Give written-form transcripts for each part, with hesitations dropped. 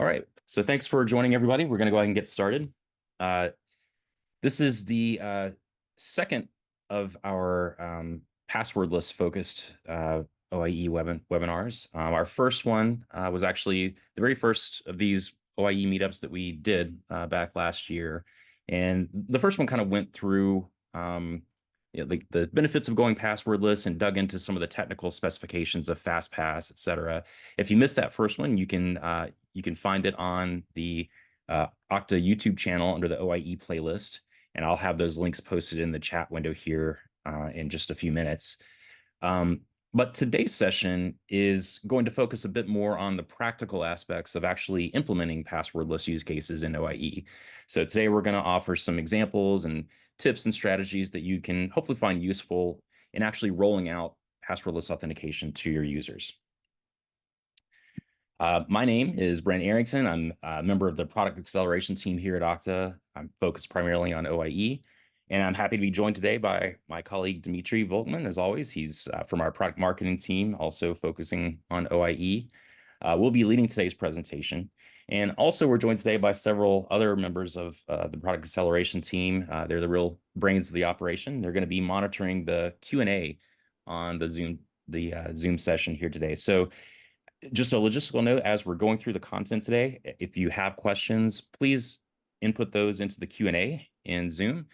All right, so thanks for joining everybody. We're going to go ahead and get started. Uh, this is the second of our passwordless focused OIE webinars. Our first one was actually the very first of these OIE meetups that we did back last year. And the first one kind of went through the benefits of going passwordless and dug into some of the technical specifications of FastPass, et cetera. If you missed that first one, you can find it on the Okta YouTube channel under the OIE playlist, and I'll have those links posted in the chat window here in just a few minutes. But today's session is going to focus a bit more on the practical aspects of actually implementing passwordless use cases in OIE. So today we're going to offer some examples and tips and strategies that you can hopefully find useful in actually rolling out passwordless authentication to your users. My name is Brent Arrington. I'm a member of the product acceleration team here at Okta. I'm focused primarily on OIE, and I'm happy to be joined today by my colleague Dimitri Volkmann. As always, he's from our product marketing team, also focusing on OIE. We'll be leading today's presentation. And also we're joined today by several other members of the product acceleration team. They're the real brains of the operation. They're going to be monitoring the Q&A on the Zoom session here today. So just a logistical note, as we're going through the content today, if you have questions, please input those into the Q&A in Zoom,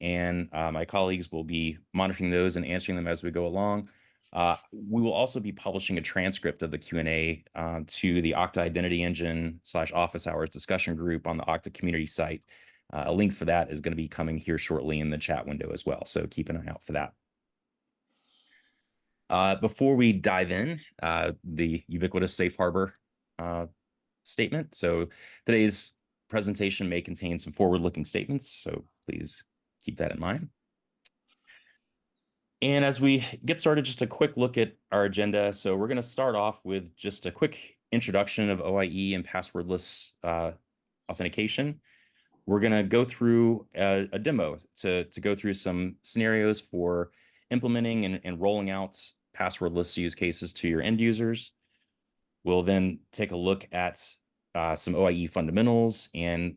and my colleagues will be monitoring those and answering them as we go along. We will also be publishing a transcript of the Q&A to the Okta Identity Engine / Office Hours discussion group on the Okta community site. A link for that is going to be coming here shortly in the chat window as well, so keep an eye out for that. Before we dive in, the ubiquitous safe harbor statement. So today's presentation may contain some forward-looking statements, so please keep that in mind. And as we get started, just a quick look at our agenda. So we're going to start off with just a quick introduction of OIE and passwordless authentication. We're going to go through a demo to go through some scenarios for implementing and rolling out passwordless use cases to your end users. We'll then take a look at some OIE fundamentals and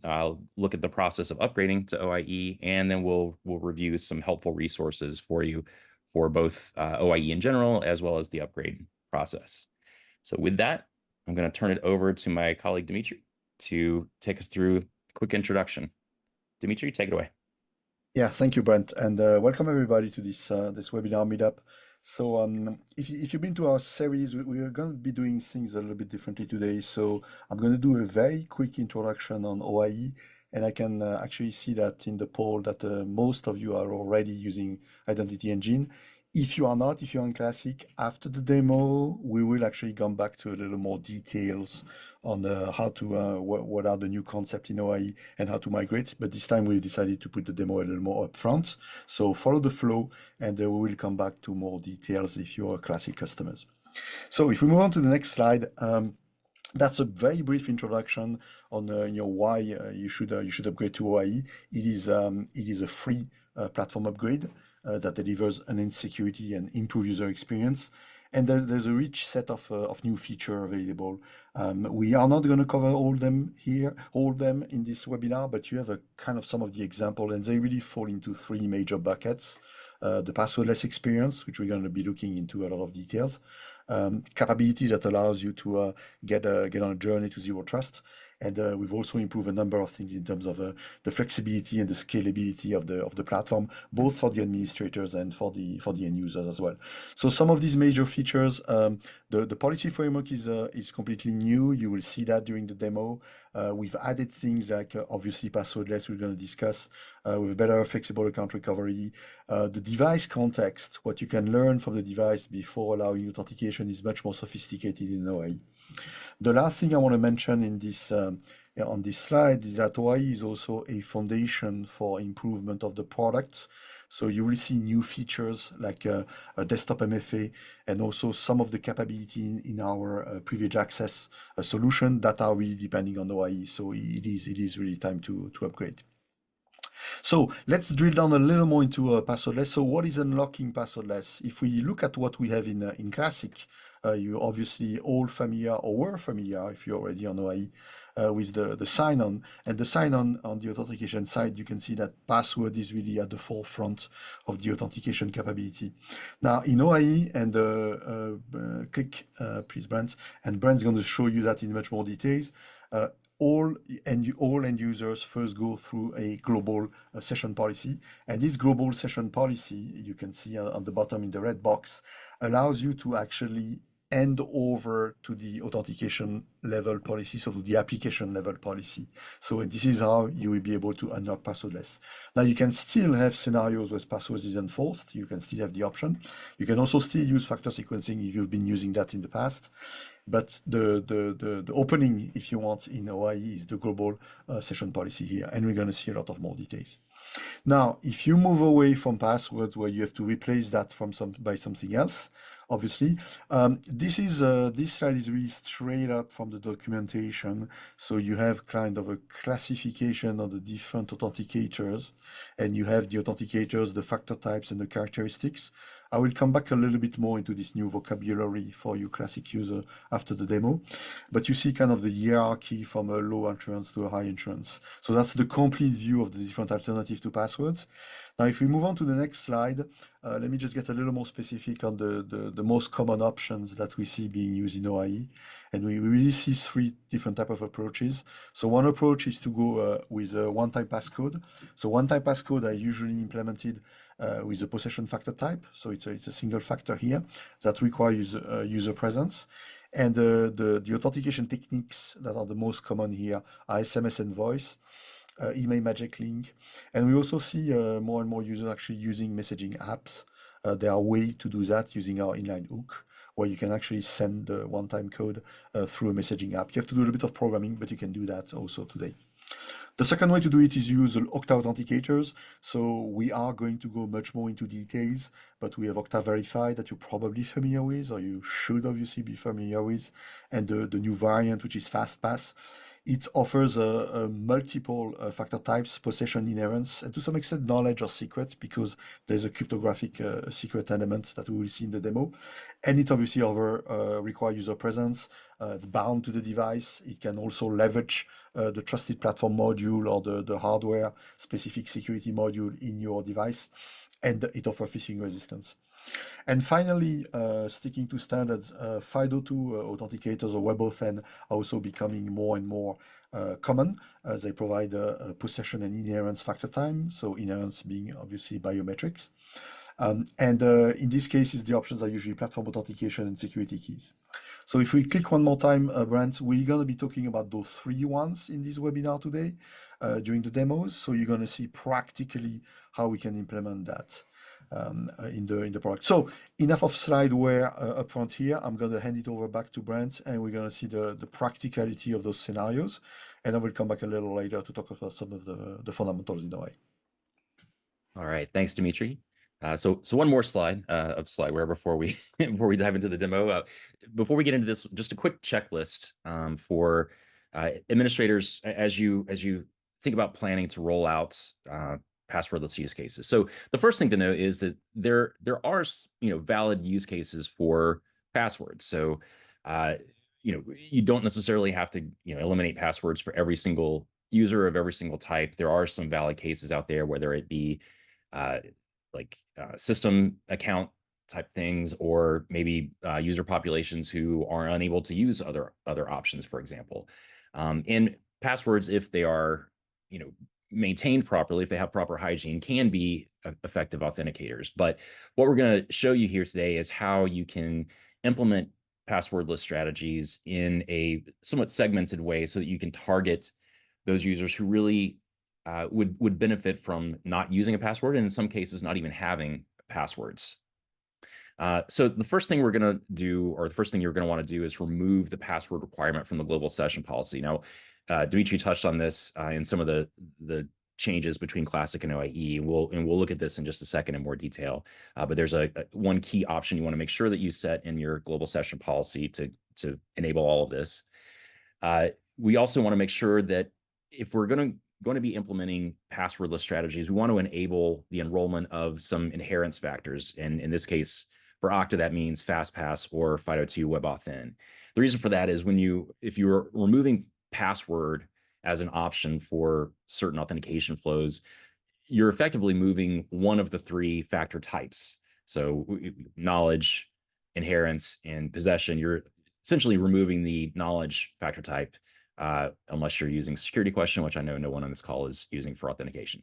look at the process of upgrading to OIE, and then we'll review some helpful resources for you for both OIE in general as well as the upgrade process. So with that, I'm going to turn it over to my colleague Dimitri to take us through a quick introduction. Dimitri, take it away. Yeah, thank you, Brent, and welcome everybody to this webinar meetup. So if you've been to our series, we are going to be doing things a little bit differently today. So I'm going to do a very quick introduction on OIE, and I can actually see that in the poll that most of you are already using Identity Engine. If you are not, if you're on Classic, after the demo, we will actually come back to a little more details on how to, what are the new concepts in OIE and how to migrate. But this time we decided to put the demo a little more up front. So follow the flow, and we will come back to more details if you're Classic customers. So if we move on to the next slide, that's a very brief introduction on why you should upgrade to OIE. It is a free platform upgrade that delivers enhanced security and improve user experience. And there's a rich set of new features available. We are not going to cover all of them in this webinar, but you have a kind of some of the example, and they really fall into three major buckets. The passwordless experience, which we're going to be looking into a lot of details. Capabilities that allows you to get on a journey to zero trust. And we've also improved a number of things in terms of the flexibility and the scalability of the platform, both for the administrators and for the end users as well. So some of these major features, the policy framework is completely new. You will see that during the demo. We've added things like obviously passwordless. We're going to discuss with better flexible account recovery. The device context, what you can learn from the device before allowing authentication, is much more sophisticated in OIE. The last thing I want to mention in this on this slide is that OIE is also a foundation for improvement of the products. So you will see new features like a desktop MFA and also some of the capability in our privilege access solution that are really depending on OIE. So it is really time to upgrade. So let's drill down a little more into passwordless. So what is unlocking passwordless? If we look at what we have in Classic, You're obviously all familiar or were familiar if you're already on OIE with the sign-on. And the sign-on on the authentication side, you can see that password is really at the forefront of the authentication capability. Now in OIE, and click please, Brent, and Brent's going to show you that in much more details. All end users first go through a global session policy, and this global session policy, you can see on the bottom in the red box, allows you to actually hand over to the authentication level policy, so to the application level policy. So this is how you will be able to unlock passwordless. Now you can still have scenarios where passwords is enforced. You can still have the option. You can also still use factor sequencing if you've been using that in the past. But the opening, if you want, in OIE is the global session policy here, and we're going to see a lot of more details. Now, if you move away from passwords where you have to replace that by something else, obviously, this slide is really straight up from the documentation. So you have kind of a classification of the different authenticators, and you have the authenticators, the factor types, and the characteristics. I will come back a little bit more into this new vocabulary for you classic user after the demo, but you see kind of the hierarchy from a low entrance to a high entrance. So that's the complete view of the different alternatives to passwords. Now, if we move on to the next slide, let me just get a little more specific on the most common options that we see being used in OIE. And we really see three different types of approaches. So one approach is to go with a one-time passcode. So one-time passcode are usually implemented with a possession factor type. So it's a single factor here that requires user presence. And the authentication techniques that are the most common here are SMS and voice, email magic link. And we also see more and more users actually using messaging apps. There are ways to do that using our inline hook, where you can actually send the one-time code through a messaging app. You have to do a little bit of programming, but you can do that also today. The second way to do it is use Okta authenticators. So we are going to go much more into details, but we have Okta Verify that you're probably familiar with, or you should obviously be familiar with, and the new variant, which is FastPass. It offers multiple factor types, possession inherence, and to some extent knowledge or secret, because there's a cryptographic secret element that we will see in the demo. And it obviously requires user presence. It's bound to the device. It can also leverage the trusted platform module or the hardware specific security module in your device. And it offers phishing resistance. And finally, sticking to standards, FIDO2 authenticators or WebAuthn are also becoming more and more common as they provide a possession and inherence factor time. So inherence being obviously biometrics. In these cases, the options are usually platform authentication and security keys. So if we click one more time, Brent, we're going to be talking about those three ones in this webinar today during the demos. So you're going to see practically how we can implement that in the product. So enough of slideware up front here. I'm going to hand it over back to Brent, and we're going to see the practicality of those scenarios. And I will come back a little later to talk about some of the fundamentals in a way. All right, thanks, Dimitri. So one more slide of slideware before we before we dive into the demo. Before we get into this, just a quick checklist for administrators as you think about planning to roll out passwordless use cases. So the first thing to know is that there are valid use cases for passwords. So you don't necessarily have to eliminate passwords for every single user of every single type. There are some valid cases out there, whether it be system account type things, or maybe user populations who are unable to use other options, for example. And passwords, if they are maintained properly, if they have proper hygiene, can be effective authenticators. But what we're going to show you here today is how you can implement passwordless strategies in a somewhat segmented way so that you can target those users who really would benefit from not using a password, and in some cases not even having passwords. So the first thing we're going to do, or the first thing you're going to want to do, is remove the password requirement from the global session policy. Now, Dimitri touched on this in some of the changes between Classic and OIE, and we'll look at this in just a second in more detail. But there's one key option you want to make sure that you set in your global session policy to enable all of this. We also want to make sure that if we're going to be implementing passwordless strategies, we want to enable the enrollment of some inherence factors. And in this case, For Okta, that means FastPass or FIDO2 WebAuthn. The reason for that is if you're removing password as an option for certain authentication flows, you're effectively moving one of the three factor types. So knowledge, inheritance, and possession. You're essentially removing the knowledge factor type, unless you're using security question, which I know no one on this call is using for authentication.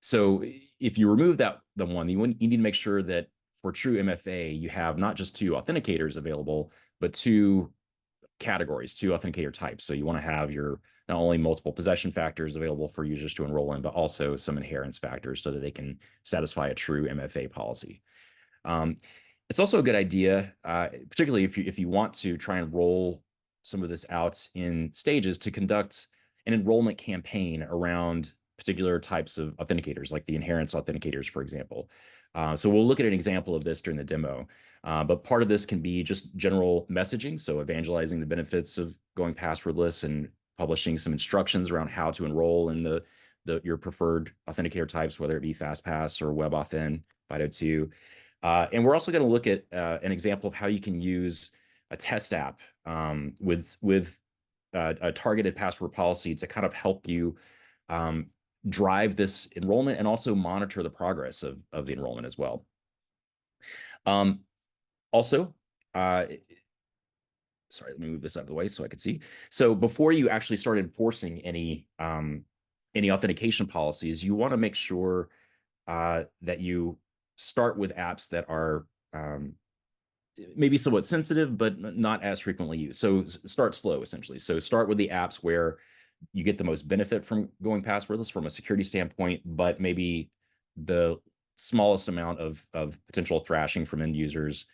So if you remove the one, you need to make sure that for true MFA, you have not just two authenticators available, but two categories, two authenticator types. So you want to have your not only multiple possession factors available for users to enroll in, but also some inheritance factors so that they can satisfy a true MFA policy. It's also a good idea, particularly if you want to try and roll some of this out in stages, to conduct an enrollment campaign around particular types of authenticators, like the inheritance authenticators, for example. So we'll look at an example of this during the demo. But part of this can be just general messaging, so evangelizing the benefits of going passwordless and publishing some instructions around how to enroll in your preferred authenticator types, whether it be FastPass or WebAuthn, FIDO2. And we're also going to look at an example of how you can use a test app with a targeted password policy to kind of help you drive this enrollment and also monitor the progress of the enrollment as well. Also, sorry, let me move this out of the way so I can see. So before you actually start enforcing any authentication policies, you want to make sure that you start with apps that are maybe somewhat sensitive, but not as frequently used. So start slow, essentially. So start with the apps where you get the most benefit from going passwordless from a security standpoint, but maybe the smallest amount of potential thrashing from end users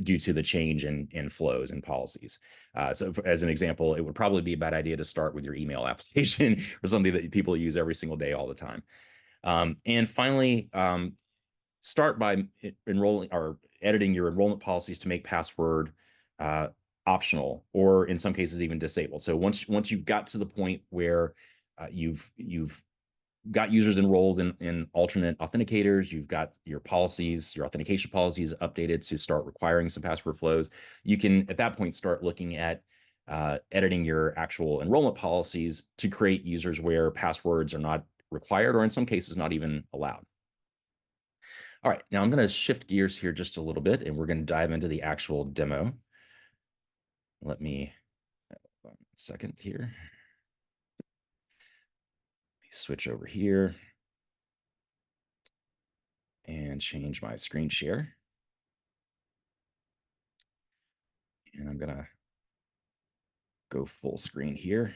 due to the change in flows and policies. So as an example, it would probably be a bad idea to start with your email application or something that people use every single day all the time. And finally, start by enrolling or editing your enrollment policies to make password optional, or in some cases even disabled. So once you've got to the point where you've got users enrolled in alternate authenticators, you've got your policies, your authentication policies updated to start requiring some password flows, you can at that point start looking at editing your actual enrollment policies to create users where passwords are not required, or in some cases not even allowed. All right, now I'm going to shift gears here just a little bit, and we're going to dive into the actual demo. Let me, 1 second here. Let me switch over here and change my screen share. And I'm going to go full screen here.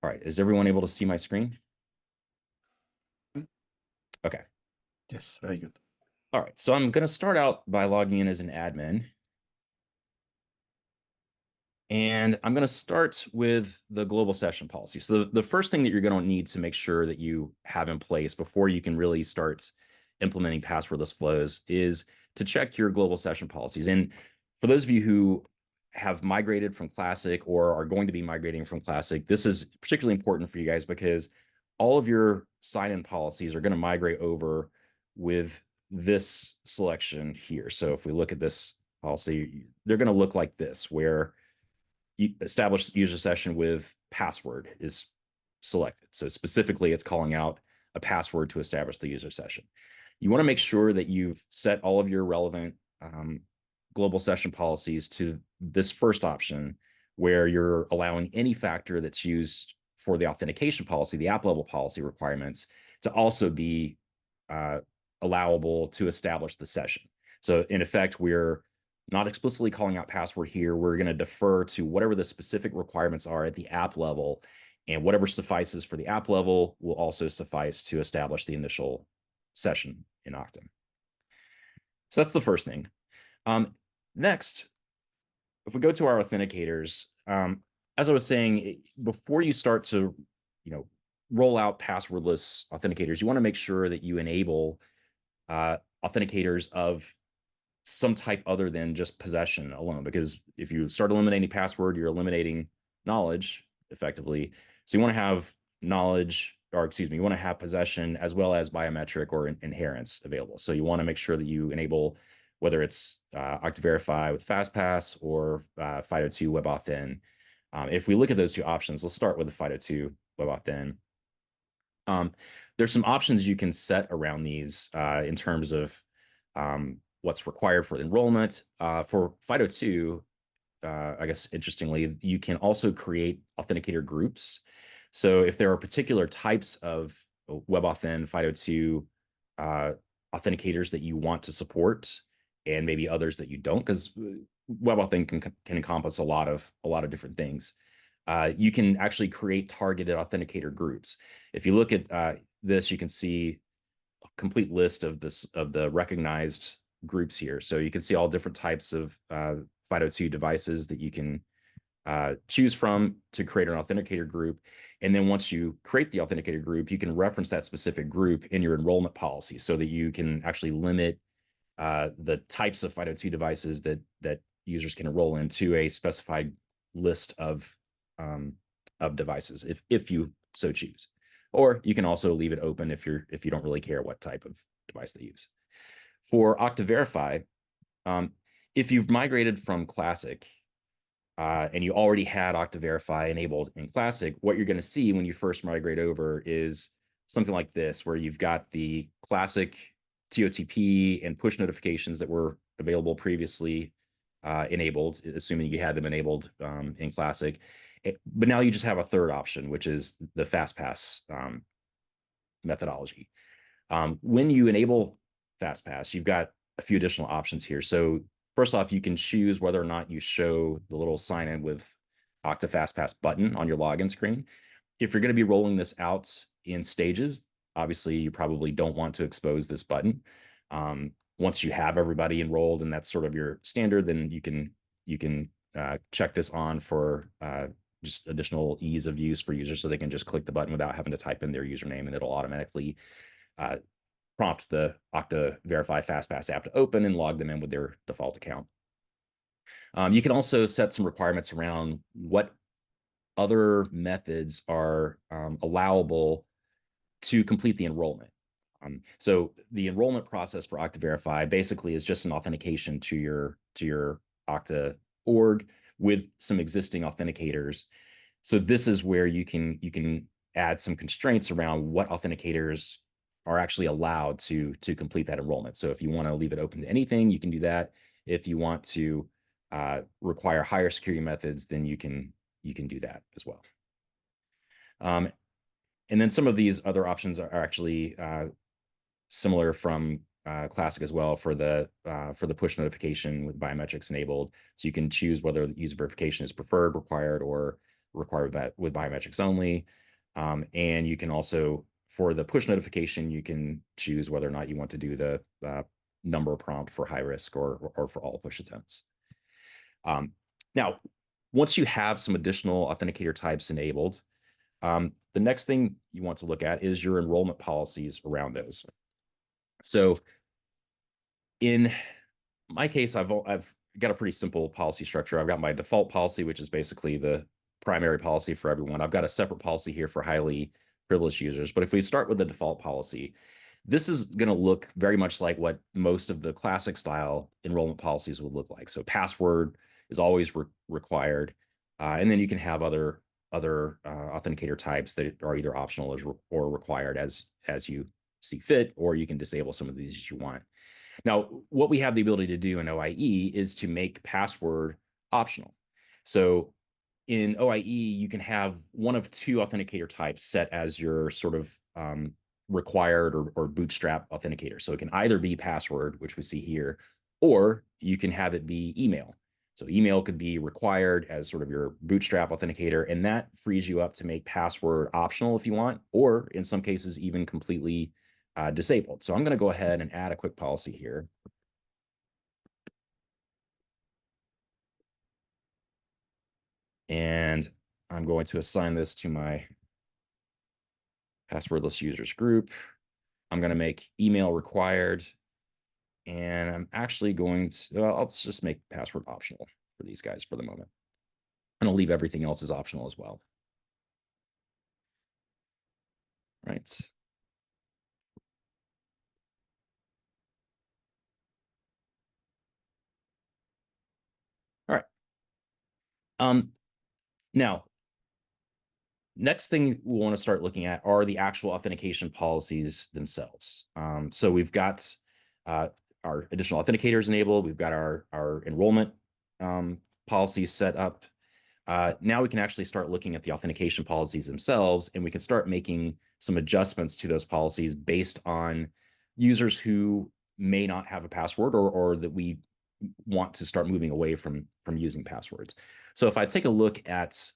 All right, is everyone able to see my screen? Okay. Yes, very good. All right, so I'm going to start out by logging in as an admin. And I'm going to start with the global session policy. So the first thing that you're going to need to make sure that you have in place before you can really start implementing passwordless flows is to check your global session policies. And for those of you who have migrated from Classic or are going to be migrating from Classic, this is particularly important for you guys because all of your sign-in policies are going to migrate over with this selection here. So if we look at this policy, they're going to look like this, where established user session with password is selected. So specifically, it's calling out a password to establish the user session. You want to make sure that you've set all of your relevant global session policies to this first option, where you're allowing any factor that's used for the authentication policy, the app level policy requirements, to also be allowable to establish the session. So in effect, we're not explicitly calling out password here. We're going to defer to whatever the specific requirements are at the app level, and whatever suffices for the app level will also suffice to establish the initial session in Okta. So that's the first thing. Next, if we go to our authenticators, as I was saying, before you start to, roll out passwordless authenticators, you want to make sure that you enable authenticators of some type other than just possession alone, because if you start eliminating password, you're eliminating knowledge effectively. So you want to have knowledge, or excuse me, you want to have possession as well as biometric or inherence available. So you want to make sure that you enable whether it's Okta Verify with FastPass or FIDO2 WebAuthn. If we look at those two options, let's start with the FIDO2 WebAuthn. There's some options you can set around these in terms of what's required for enrollment. For FIDO2, I guess interestingly, you can also create authenticator groups. So if there are particular types of WebAuthn, FIDO2 authenticators that you want to support, and maybe others that you don't, because WebAuthn can encompass a lot of different things. You can actually create targeted authenticator groups. If you look at this, you can see a complete list of the recognized groups here. So you can see all different types of FIDO2 devices that you can choose from to create an authenticator group. And then once you create the authenticator group, you can reference that specific group in your enrollment policy so that you can actually limit the types of FIDO2 devices that users can enroll into a specified list of devices if you so choose. Or you can also leave it open if you don't really care what type of device they use. For Okta Verify, if you've migrated from Classic and you already had Okta Verify enabled in Classic, what you're going to see when you first migrate over is something like this, where you've got the Classic TOTP and push notifications that were available previously enabled, assuming you had them enabled in Classic. But now you just have a third option, which is the FastPass methodology. When you enable FastPass, you've got a few additional options here. So first off, you can choose whether or not you show the little sign in with Okta FastPass button on your login screen. If you're going to be rolling this out in stages, obviously you probably don't want to expose this button. Once you have everybody enrolled and that's sort of your standard, then you can check this on for just additional ease of use for users, so they can just click the button without having to type in their username, and it'll automatically prompt the Okta Verify FastPass app to open and log them in with their default account. You can also set some requirements around what other methods are allowable to complete the enrollment. So the enrollment process for Okta Verify basically is just an authentication to your Okta org with some existing authenticators. So this is where you can add some constraints around what authenticators are actually allowed to complete that enrollment. So if you want to leave it open to anything, you can do that. If you want to require higher security methods, then you can do that as well. And then some of these other options are actually similar from Classic as well for the push notification with biometrics enabled. So you can choose whether the user verification is preferred, required, or required with biometrics only. And you can also, for the push notification, you can choose whether or not you want to do the number prompt for high risk or for all push attempts. Now, once you have some additional authenticator types enabled, the next thing you want to look at is your enrollment policies around those. So in my case, I've got a pretty simple policy structure. I've got my default policy, which is basically the primary policy for everyone. I've got a separate policy here for highly privileged users. But if we start with the default policy, this is going to look very much like what most of the Classic style enrollment policies would look like. So password is always required. And then you can have other authenticator types that are either optional or required as you see fit, or you can disable some of these as you want. Now, what we have the ability to do in OIE is to make password optional. So in OIE, you can have one of two authenticator types set as your sort of required or bootstrap authenticator. So it can either be password, which we see here, or you can have it be email. So email could be required as sort of your bootstrap authenticator, and that frees you up to make password optional if you want, or in some cases, even completely disabled. So I'm going to go ahead and add a quick policy here. And I'm going to assign this to my passwordless users group. I'm going to make email required. And I'm actually going to, well, let's just make password optional for these guys for the moment. And I'll leave everything else as optional as well. Right. All right. Now, next thing we want to start looking at are the actual authentication policies themselves. So we've got our additional authenticators enabled. We've got our enrollment policies set up. Now we can actually start looking at the authentication policies themselves, and we can start making some adjustments to those policies based on users who may not have a password or that we want to start moving away from using passwords. So if I take a look at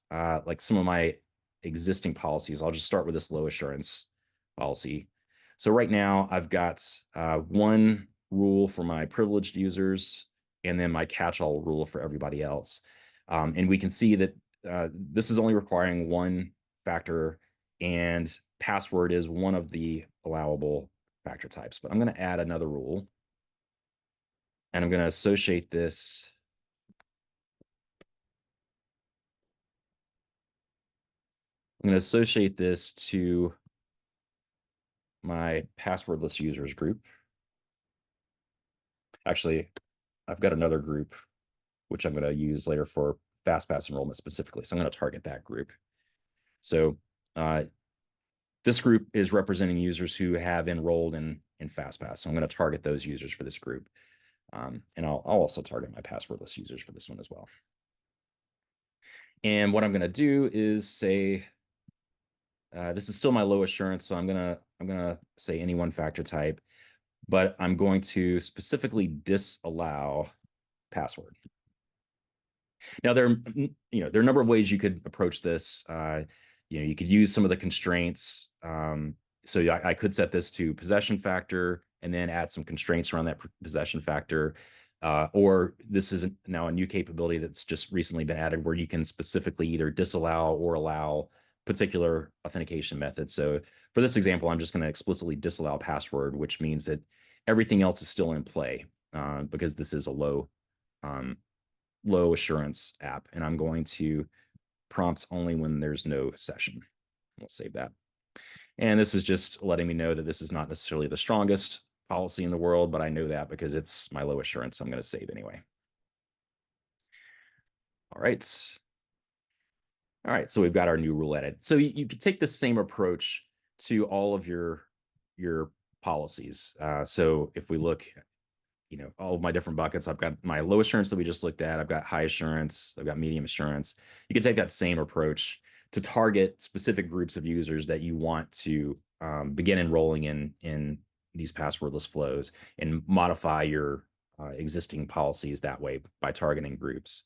like some of my existing policies, I'll just start with this low assurance policy. So right now I've got one rule for my privileged users and then my catch-all rule for everybody else. And we can see that this is only requiring one factor, and password is one of the allowable factor types. But I'm going to add another rule, and I'm going to associate this. I'm going to associate this to my passwordless users group. Actually, I've got another group, which I'm going to use later for FastPass enrollment specifically. So I'm going to target that group. So this group is representing users who have enrolled in FastPass. So I'm going to target those users for this group. And I'll also target my passwordless users for this one as well. And what I'm going to do is say, this is still my low assurance, so I'm gonna say any one factor type, but I'm going to specifically disallow password. Now there are a number of ways you could approach this. You could use some of the constraints. So I could set this to possession factor and then add some constraints around that possession factor. Or this is now a new capability that's just recently been added where you can specifically either disallow or allow particular authentication methods. So for this example, I'm just going to explicitly disallow password, which means that everything else is still in play because this is a low assurance app, and I'm going to prompt only when there's no session. We'll save that. And this is just letting me know that this is not necessarily the strongest policy in the world, but I know that because it's my low assurance, so I'm going to save anyway. All right. All right, so we've got our new rule added. So you could take the same approach to all of your policies. So if we look, all of my different buckets, I've got my low assurance that we just looked at. I've got high assurance. I've got medium assurance. You can take that same approach to target specific groups of users that you want to begin enrolling in these passwordless flows and modify your existing policies that way by targeting groups.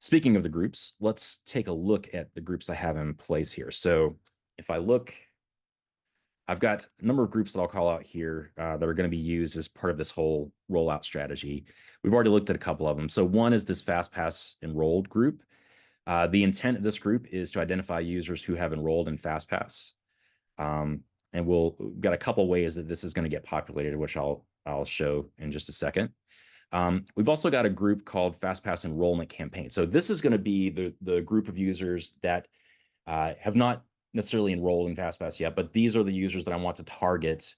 Speaking of the groups, let's take a look at the groups I have in place here. So if I look, I've got a number of groups that I'll call out here that are going to be used as part of this whole rollout strategy. We've already looked at a couple of them. So one is this FastPass enrolled group. The intent of this group is to identify users who have enrolled in FastPass. And we've got a couple ways that this is going to get populated, which I'll show in just a second. We've also got a group called FastPass Enrollment Campaign. So this is going to be the group of users that have not necessarily enrolled in FastPass yet, but these are the users that I want to target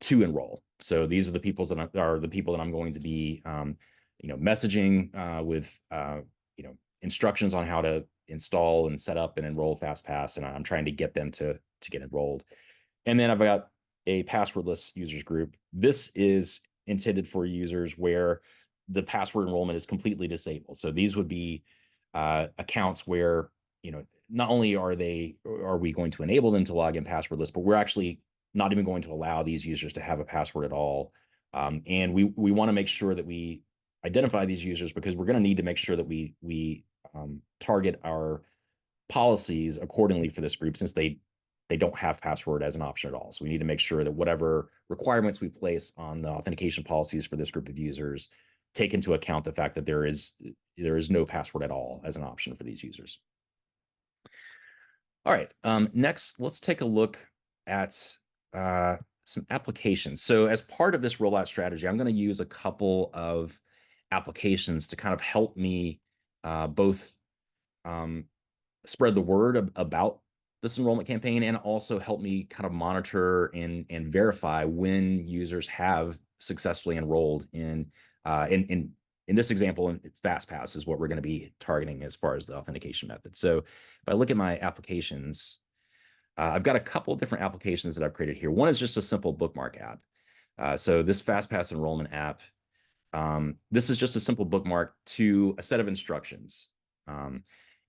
to enroll. So these are the people that I'm going to be, messaging with, instructions on how to install and set up and enroll FastPass, and I'm trying to get them to get enrolled. And then I've got a passwordless users group. This is intended for users where the password enrollment is completely disabled. So these would be accounts where, not only are we going to enable them to log in passwordless, but we're actually not even going to allow these users to have a password at all. And we want to make sure that we identify these users because we're going to need to make sure that we target our policies accordingly for this group since they don't have password as an option at all. So we need to make sure that whatever requirements we place on the authentication policies for this group of users take into account the fact that there is no password at all as an option for these users. All right, next, let's take a look at some applications. So as part of this rollout strategy, I'm going to use a couple of applications to kind of help me both spread the word about this enrollment campaign and also help me kind of monitor and verify when users have successfully enrolled in this example, FastPass is what we're going to be targeting as far as the authentication method. So if I look at my applications, I've got a couple of different applications that I've created here. One is just a simple bookmark app. So this FastPass enrollment app, this is just a simple bookmark to a set of instructions.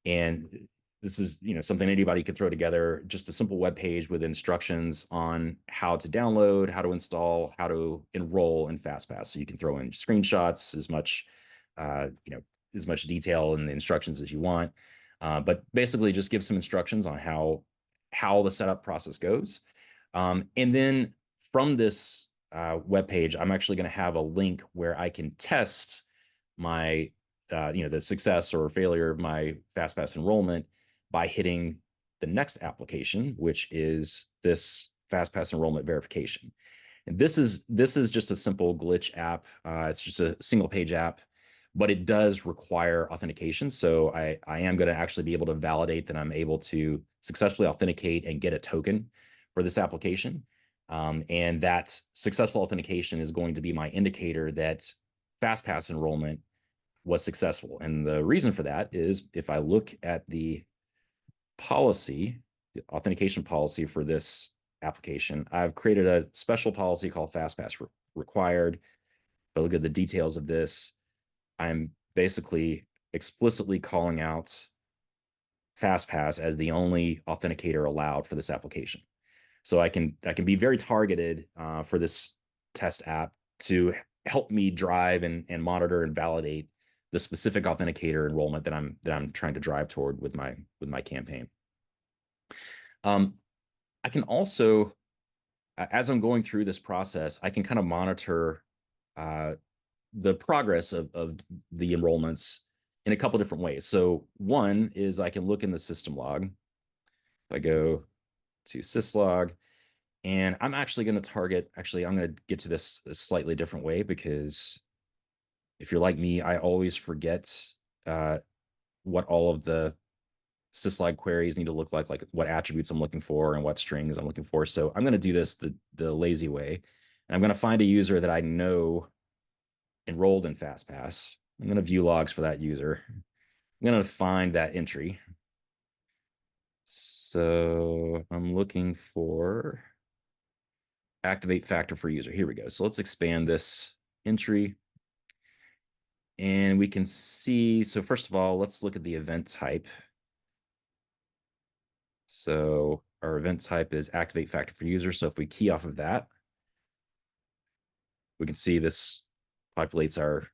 And this is something anybody could throw together, just a simple web page with instructions on how to download, how to install, how to enroll in FastPass. So you can throw in screenshots, as much as much detail in the instructions as you want, but basically just give some instructions on how the setup process goes. And then from this web page, I'm actually going to have a link where I can test my the success or failure of my FastPass enrollment by hitting the next application, which is this FastPass enrollment verification. And this is just a simple glitch app. It's just a single page app, but it does require authentication. So I am going to actually be able to validate that I'm able to successfully authenticate and get a token for this application. And that successful authentication is going to be my indicator that FastPass enrollment was successful. And the reason for that is if I look at the policy, the authentication policy for this application, I've created a special policy called FastPass required. If I look at the details of this, I'm basically explicitly calling out FastPass as the only authenticator allowed for this application. So I can be very targeted for this test app to help me drive and monitor and validate the specific authenticator enrollment that I'm trying to drive toward with my campaign. I can also, as I'm going through this process, I can kind of monitor the progress of the enrollments in a couple different ways. So one is I can look in the system log. If I go to syslog, and I'm actually going to target, I'm going to get to this a slightly different way, because if you're like me, I always forget what all of the syslog queries need to look like what attributes I'm looking for and what strings I'm looking for. So I'm going to do this the lazy way. And I'm going to find a user that I know enrolled in FastPass. I'm going to view logs for that user. I'm going to find that entry. So I'm looking for activate factor for user. Here we go. So let's expand this entry. And we can see, so first of all, let's look at the event type. So our event type is activate factor for user. So if we key off of that, we can see this populates our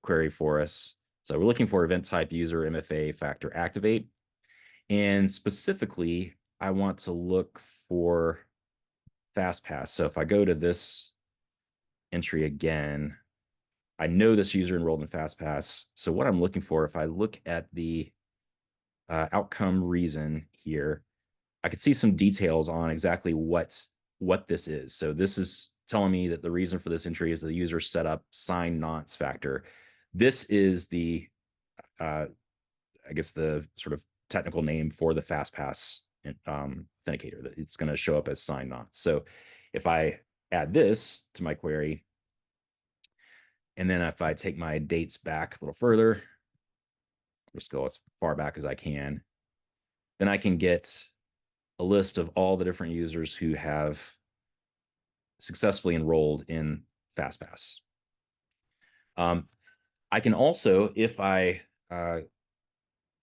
query for us. So we're looking for event type user MFA factor activate. And specifically, I want to look for FastPass. So if I go to this entry again, I know this user enrolled in FastPass. So what I'm looking for, if I look at the outcome reason here, I could see some details on exactly what this is. So this is telling me that the reason for this entry is the user set up sign nonce factor. This is the, I guess, the sort of technical name for the FastPass authenticator, that it's going to show up as sign nonce. So if I add this to my query, and then if I take my dates back a little further, just go as far back as I can, then I can get a list of all the different users who have successfully enrolled in FastPass. I can also, if I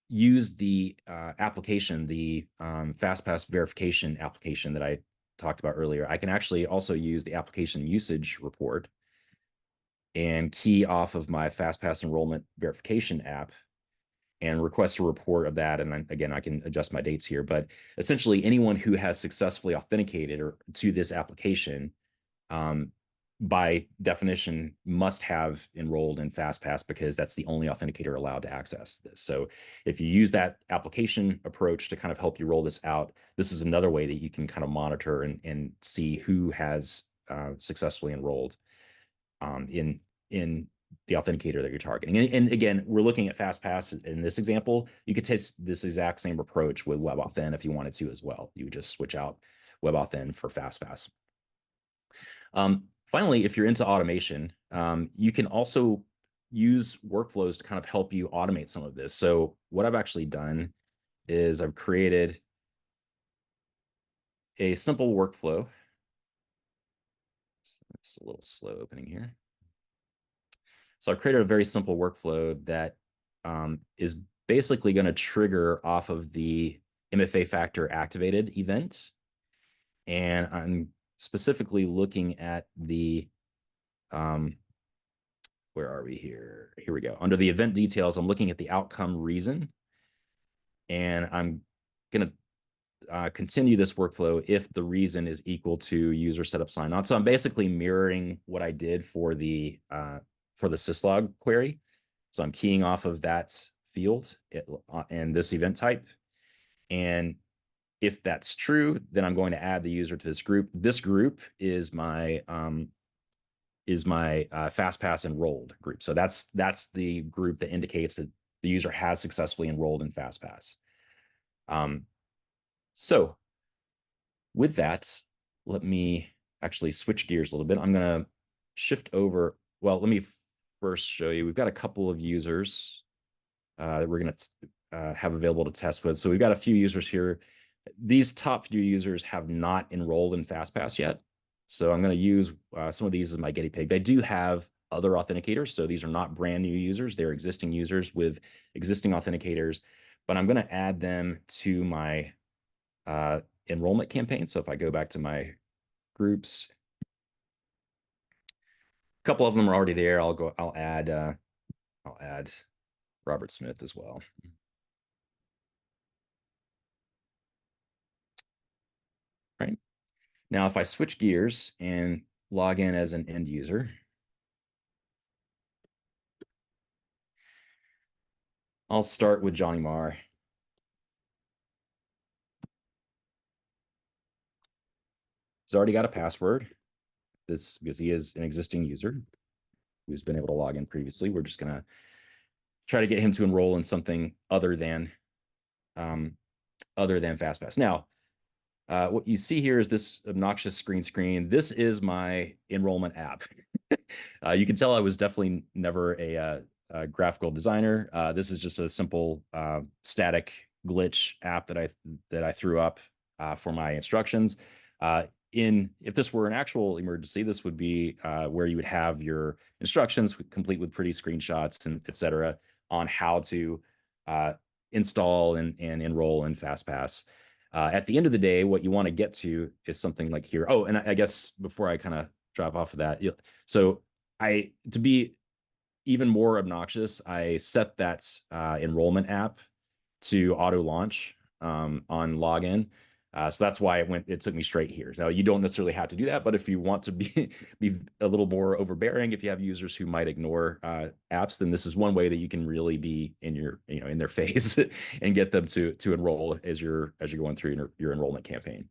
use the application, the FastPass verification application that I talked about earlier, I can actually also use the application usage report and key off of my FastPass enrollment verification app and request a report of that. And then, again, I can adjust my dates here, but essentially anyone who has successfully authenticated or to this application, by definition, must have enrolled in FastPass, because that's the only authenticator allowed to access this. So if you use that application approach to kind of help you roll this out, this is another way that you can kind of monitor and see who has successfully enrolled in the authenticator that you're targeting. And again, we're looking at FastPass in this example. You could take this exact same approach with WebAuthn if you wanted to as well. You would just switch out WebAuthn for FastPass. Finally, if you're into automation, you can also use workflows to kind of help you automate some of this. So what I've actually done is I've created a simple workflow. It's a little slow opening here. So I created a very simple workflow that is basically going to trigger off of the MFA factor activated event. And I'm specifically looking at the, where are we here? Here we go. Under the event details, I'm looking at the outcome reason. And I'm going to continue this workflow if the reason is equal to user setup sign on. So I'm basically mirroring what I did for the syslog query. So I'm keying off of that field and this event type. And if that's true, then I'm going to add the user to this group. This group is my FastPass enrolled group. So that's the group that indicates that the user has successfully enrolled in FastPass. So with that, let me actually switch gears a little bit. I'm going to shift over. Well, let me first show you. We've got a couple of users that we're going to have available to test with. So we've got a few users here. These top few users have not enrolled in FastPass yet. So I'm going to use some of these as my guinea pig. They do have other authenticators. So these are not brand new users. They're existing users with existing authenticators. But I'm going to add them to my enrollment campaign. So if I go back to my groups, a couple of them are already there. I'll add Robert Smith as well. Right. Now, if I switch gears and log in as an end user, I'll start with Johnny Marr. He's already got a password. This because he is an existing user who's been able to log in previously. We're just going to try to get him to enroll in something other than FastPass. Now, what you see here is this obnoxious green screen. This is my enrollment app. You can tell I was definitely never a graphical designer. This is just a simple static glitch app that I threw up for my instructions. If this were an actual emergency, this would be where you would have your instructions complete with pretty screenshots and et cetera on how to install and enroll in FastPass. At the end of the day, what you want to get to is something like here. Oh, and I guess before I kind of drop off of that, so to be even more obnoxious, I set that enrollment app to auto launch on login. So that's why it took me straight here. Now you don't necessarily have to do that, but if you want to be a little more overbearing, if you have users who might ignore apps, then this is one way that you can really be in their face and get them to enroll as you're going through your enrollment campaign.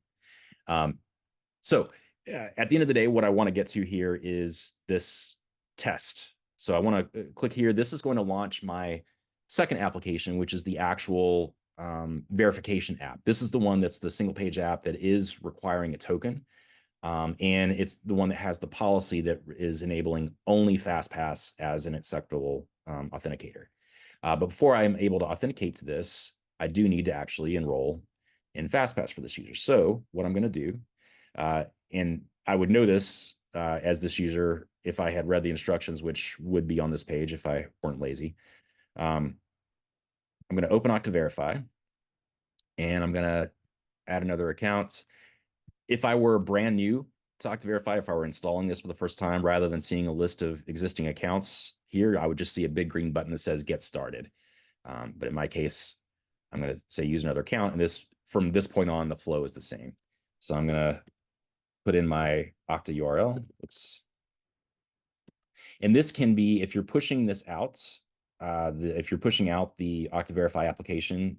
So at the end of the day, what I want to get to here is this test. So I want to click here. This is going to launch my second application, which is the actual verification app. This is the one that's the single page app that is requiring a token. And it's the one that has the policy that is enabling only FastPass as an acceptable authenticator. But before I'm able to authenticate to this, I do need to actually enroll in FastPass for this user. So what I'm going to do, and I would know this as this user if I had read the instructions, which would be on this page if I weren't lazy. I'm going to open Okta Verify, and I'm going to add another account. If I were brand new to Okta Verify, if I were installing this for the first time, rather than seeing a list of existing accounts here, I would just see a big green button that says Get Started. But in my case, I'm going to say use another account, and from this point on, the flow is the same. So I'm going to put in my Okta URL. Oops. And this can be, if you're pushing this out, if you're pushing out the Okta Verify application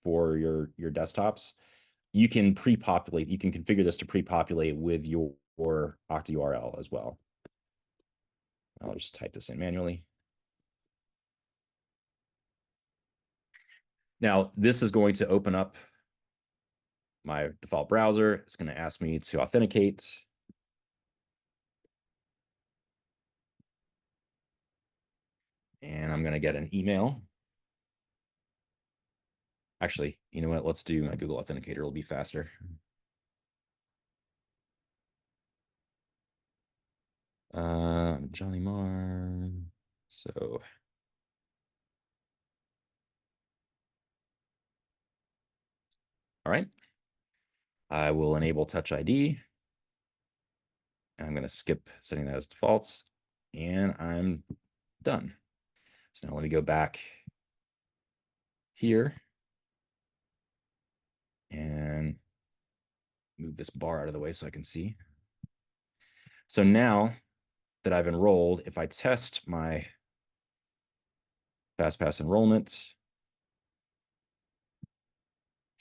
for your desktops, you can pre-populate, you can configure this to pre-populate with your Okta URL as well. I'll just type this in manually. Now, this is going to open up my default browser. It's going to ask me to authenticate. And I'm going to get an email. Actually, you know what? Let's do my Google Authenticator. It'll be faster. Johnny Marr. So all right. I will enable Touch ID. I'm going to skip setting that as defaults, and I'm done. So now let me go back here and move this bar out of the way so I can see. So now that I've enrolled, if I test my FastPass enrollment,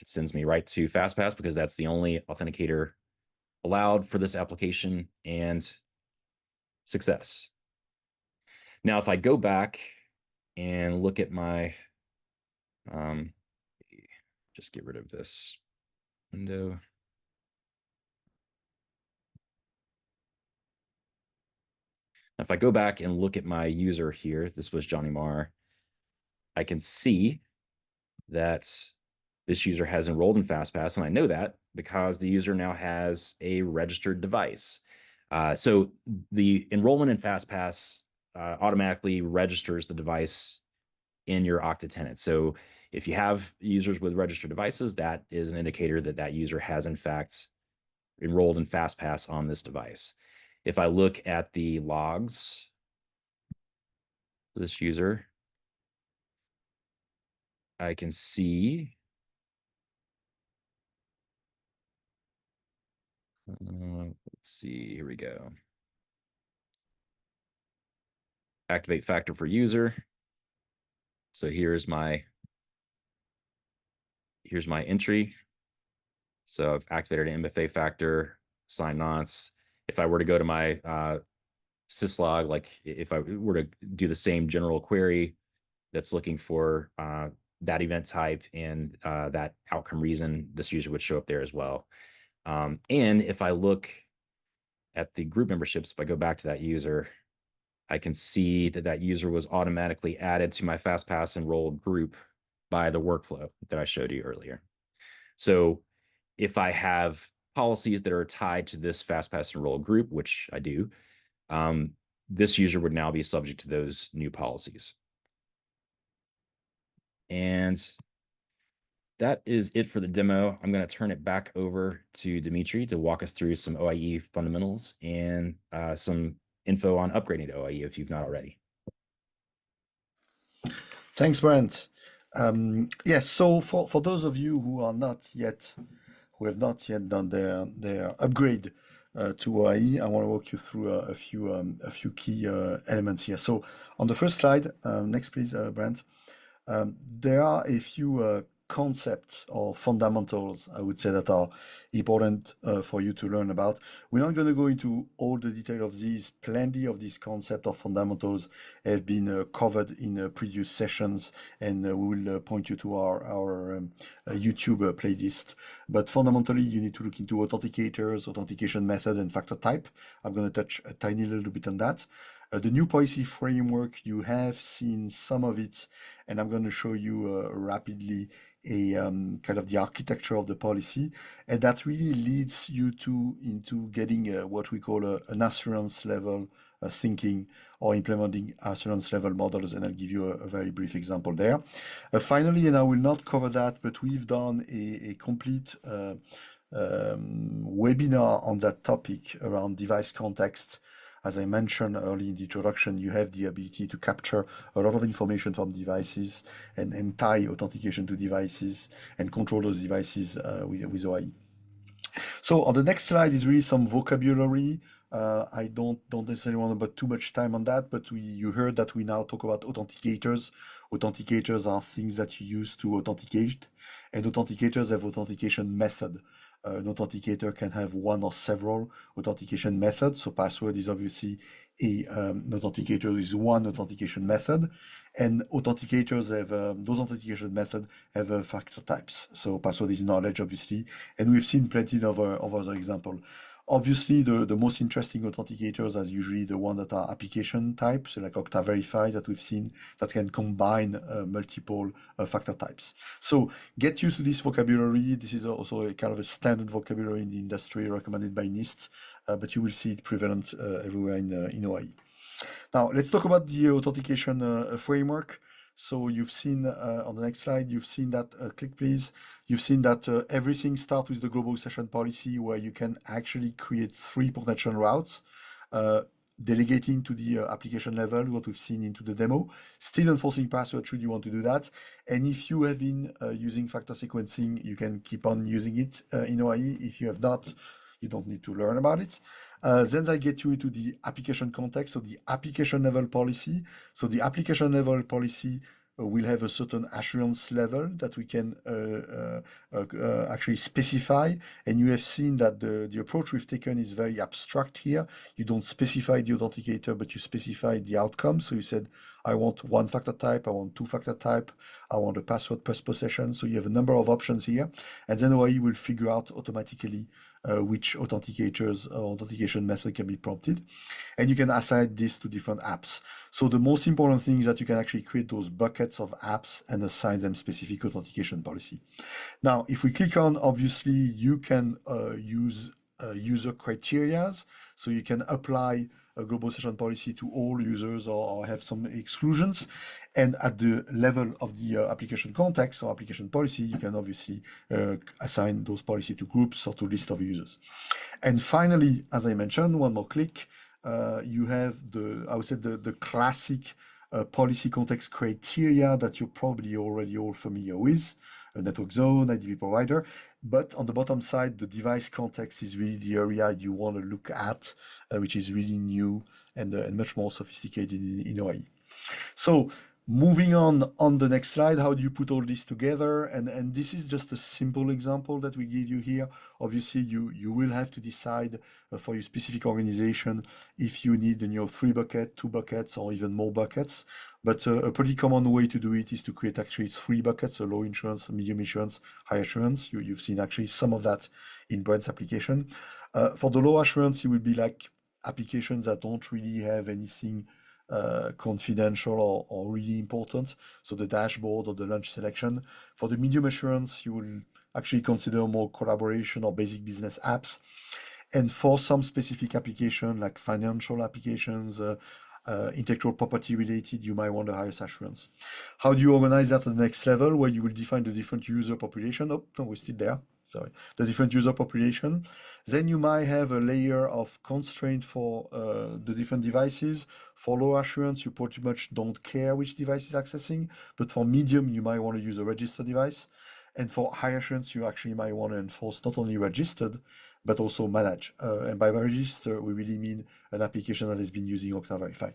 it sends me right to FastPass because that's the only authenticator allowed for this application, and success. Now, if I go back and look at my, just get rid of this window. If I go back and look at my user here, this was Johnny Marr, I can see that this user has enrolled in FastPass, and I know that because the user now has a registered device. So the enrollment in FastPass automatically registers the device in your Okta tenant. So if you have users with registered devices, that is an indicator that that user has in fact enrolled in FastPass on this device. If I look at the logs for this user, I can see let's see, here we go. Activate factor for user. So here's my entry. So I've activated an MFA factor, signed nonce. If I were to go to my syslog, like if I were to do the same general query that's looking for that event type and that outcome reason, this user would show up there as well. And if I look at the group memberships, if I go back to that user, I can see that that user was automatically added to my FastPass enrolled group by the workflow that I showed you earlier. So if I have policies that are tied to this FastPass enrolled group, which I do, this user would now be subject to those new policies. And that is it for the demo. I'm going to turn it back over to Dimitri to walk us through some OIE fundamentals and some info on upgrading to OIE if you've not already. Thanks, Brent. Yes, so for those of you who have not yet done their upgrade to OIE, I want to walk you through a few key elements here. So on the first slide, next please, Brent. There are a few concepts or fundamentals, I would say, that are important for you to learn about. We're not going to go into all the detail of these. Plenty of these concepts or fundamentals have been covered in previous sessions, and we will point you to our YouTube playlist. But fundamentally, you need to look into authenticators, authentication method, and factor type. I'm going to touch a tiny little bit on that. The new policy framework, you have seen some of it, and I'm going to show you rapidly a kind of the architecture of the policy, and that really leads you into getting what we call an assurance level thinking or implementing assurance level models, and I'll give you a very brief example there. Finally, and I will not cover that, but we've done a complete webinar on that topic around device context. As I mentioned early in the introduction, you have the ability to capture a lot of information from devices and tie authentication to devices and control those devices with OIE. So on the next slide is really some vocabulary. I don't necessarily want to put too much time on that, but you heard that we now talk about authenticators. Authenticators are things that you use to authenticate, and authenticators have authentication method. An authenticator can have one or several authentication methods. So password is obviously an authenticator is one authentication method, and authenticators have those authentication methods have factor types. So password is knowledge, obviously, and we've seen plenty of other examples. Obviously, the most interesting authenticators are usually the ones that are application types, so like Okta Verify that we've seen that can combine multiple factor types. So get used to this vocabulary. This is also a kind of a standard vocabulary in the industry recommended by NIST, but you will see it prevalent everywhere in OIE. Now, let's talk about the authentication framework. So you've seen on the next slide, you've seen that, click please. You've seen that everything starts with the global session policy where you can actually create 3 potential routes, delegating to the application level, what we've seen into the demo, still enforcing password should you want to do that. And if you have been using factor sequencing, you can keep on using it in OIE. If you have not, you don't need to learn about it. Then I get you into the application context, so the application level policy. So the application level policy will have a certain assurance level that we can actually specify. And you have seen that the approach we've taken is very abstract here. You don't specify the authenticator, but you specify the outcome. So you said, I want 1 factor type, I want 2 factor type, I want a password plus possession. So you have a number of options here. And then OIE will figure out automatically which authenticators or authentication method can be prompted. And you can assign this to different apps. So the most important thing is that you can actually create those buckets of apps and assign them specific authentication policy. Now, if we click on, obviously, you can use user criterias. So you can apply a global session policy to all users or have some exclusions. And at the level of the application context or application policy, you can obviously assign those policy to groups or to list of users. And finally, as I mentioned, one more click, you have I would say the classic policy context criteria that you're probably already all familiar with, a network zone, IDP provider. But on the bottom side, the device context is really the area you want to look at, which is really new and much more sophisticated in OIE. So moving on the next slide, how do you put all this together? And this is just a simple example that we give you here. Obviously, you will have to decide for your specific organization if you need 3 buckets, 2 buckets, or even more buckets. But a pretty common way to do it is to create actually 3 buckets, so low insurance, medium insurance, high assurance. You've seen actually some of that in Brent's application. For the low assurance, it will be like applications that don't really have anything confidential or really important. So the dashboard or the lunch selection. For the medium assurance, you will actually consider more collaboration or basic business apps. And for some specific application like financial applications, intellectual property related, you might want the highest assurance. How do you organize that at the next level where you will define the different user population? Oh, no, we're still there. Sorry, the different user population. Then you might have a layer of constraint for the different devices. For low assurance, you pretty much don't care which device is accessing, but for medium, you might want to use a registered device. And for high assurance, you actually might want to enforce not only registered, but also manage. And by register, we really mean an application that has been using Okta Verify.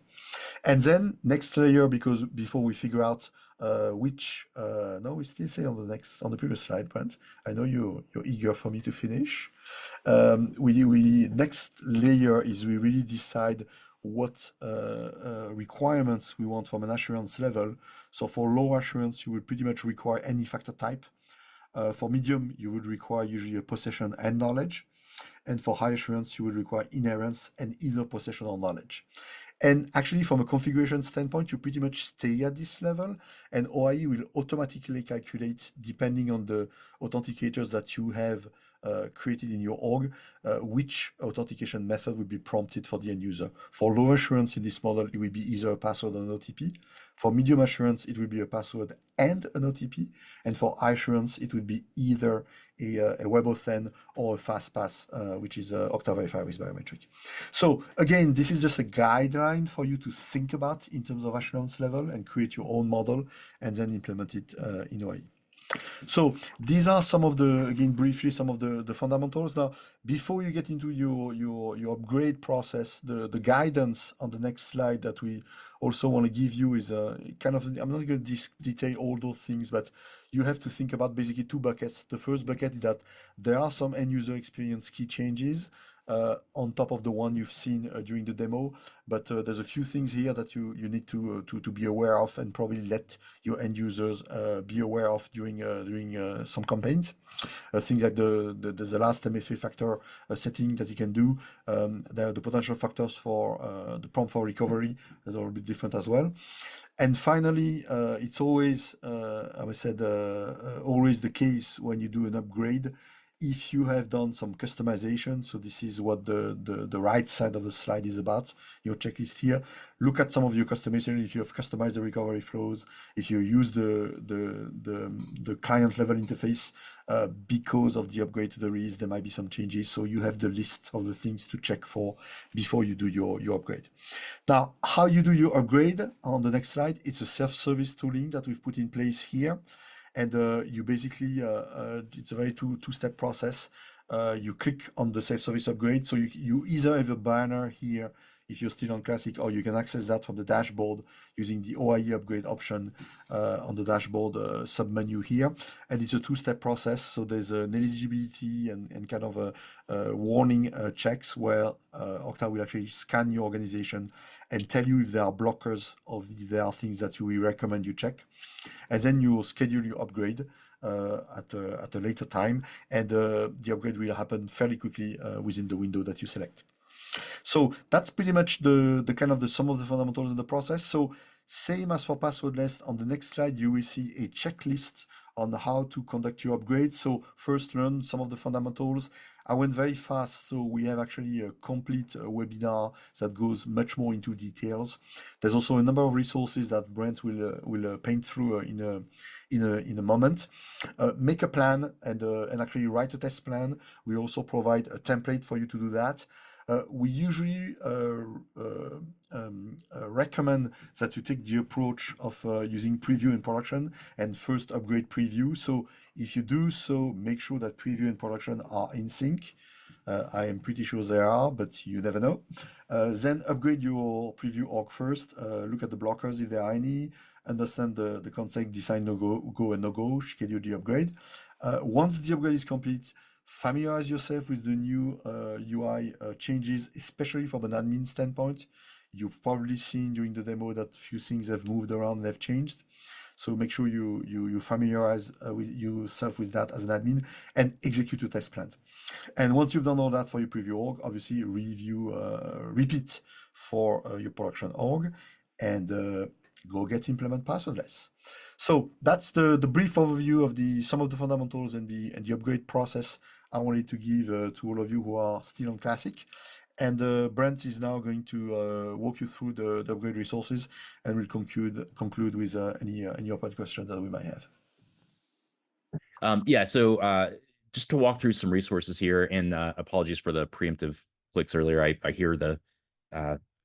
And then next layer, because before we figure out no, we still say on the previous slide, Brent. I know you're eager for me to finish. Next layer is we really decide what requirements we want from an assurance level. So for low assurance, you will pretty much require any factor type. For medium, you would require usually a possession and knowledge. And for high assurance, you would require inherence and either possession or knowledge. And actually, from a configuration standpoint, you pretty much stay at this level, and OIE will automatically calculate, depending on the authenticators that you have created in your org, which authentication method will be prompted for the end user. For low assurance in this model, it will be either a password or an OTP. For medium assurance, it will be a password and an OTP. And for high assurance, it would be either a WebAuthn or a FastPass, which is Okta Verify with biometric. So again, this is just a guideline for you to think about in terms of assurance level and create your own model and then implement it in OIE. So these are some of briefly, some of the fundamentals. Now, before you get into your upgrade process, the guidance on the next slide that we also want to give you is I'm not going to detail all those things, but you have to think about basically 2 buckets. The first bucket is that there are some end user experience key changes on top of the one you've seen during the demo. But there's a few things here that you need to be aware of, and probably let your end users be aware of during some campaigns. Things like the last MFA factor setting that you can do. The potential factors for the prompt for recovery is a little bit different as well. And finally, it's always, I would say, always the case when you do an upgrade. If you have done some customization, so this is what the right side of the slide is about, your checklist here. Look at some of your customization. If you have customized the recovery flows, if you use the client level interface, because of the upgrade to the release, there might be some changes. So you have the list of the things to check for before you do your upgrade. Now, how you do your upgrade on the next slide, it's a self-service tooling that we've put in place here. And you basically, it's a very two-step process. You click on the self-service upgrade. So you either have a banner here if you're still on Classic, or you can access that from the dashboard using the OIE upgrade option on the dashboard sub-menu here. And it's a two-step process. So there's an eligibility and kind of a warning checks where Okta will actually scan your organization and tell you if there are blockers or if there are things that we recommend you check. And then you schedule your upgrade at a later time, and the upgrade will happen fairly quickly within the window that you select. So that's pretty much the kind of some of the fundamentals in the process. So same as for Passwordless, on the next slide, you will see a checklist on how to conduct your upgrade. So first, learn some of the fundamentals. I went very fast, so we have actually a complete webinar that goes much more into details. There's also a number of resources that Brent will paint through in a moment. Make a plan and actually write a test plan. We also provide a template for you to do that. We usually recommend that you take the approach of using preview in production and first upgrade preview. So if you do so, make sure that preview and production are in sync. I am pretty sure they are, but you never know. Then upgrade your preview org first. Look at the blockers if there are any. Understand the concept, decide go and no go, schedule the upgrade. Once the upgrade is complete, familiarize yourself with the new UI changes, especially from an admin standpoint. You've probably seen during the demo that a few things have moved around and have changed. So make sure you familiarize with yourself with that as an admin and execute a test plan. And once you've done all that for your preview org, obviously repeat for your production org, and go get implement Passwordless. So that's the brief overview of some of the fundamentals and the upgrade process I wanted to give to all of you who are still on Classic. And Brent is now going to walk you through the upgrade resources, and we'll conclude with any open questions that we might have. Yeah, so just to walk through some resources here, and apologies for the preemptive clicks earlier. I hear the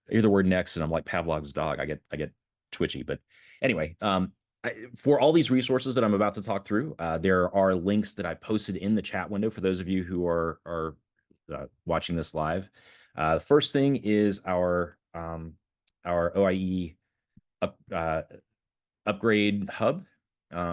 word next, and I'm like Pavlov's dog. I get twitchy, but anyway, for all these resources that I'm about to talk through, there are links that I posted in the chat window for those of you who are watching this live. The first thing is our OIE upgrade hub.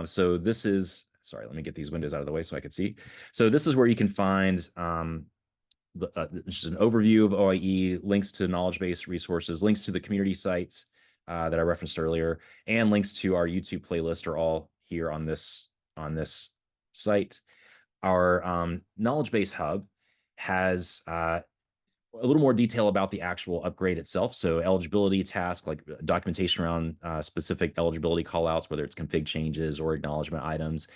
So this is, sorry, let me get these windows out of the way so I can see. So this is where you can find just an overview of OIE, links to knowledge base resources, links to the community sites that I referenced earlier, and links to our YouTube playlist are all here on this site. Our knowledge base hub has a little more detail about the actual upgrade itself. So eligibility tasks, like documentation around specific eligibility callouts, whether it's config changes or acknowledgement items,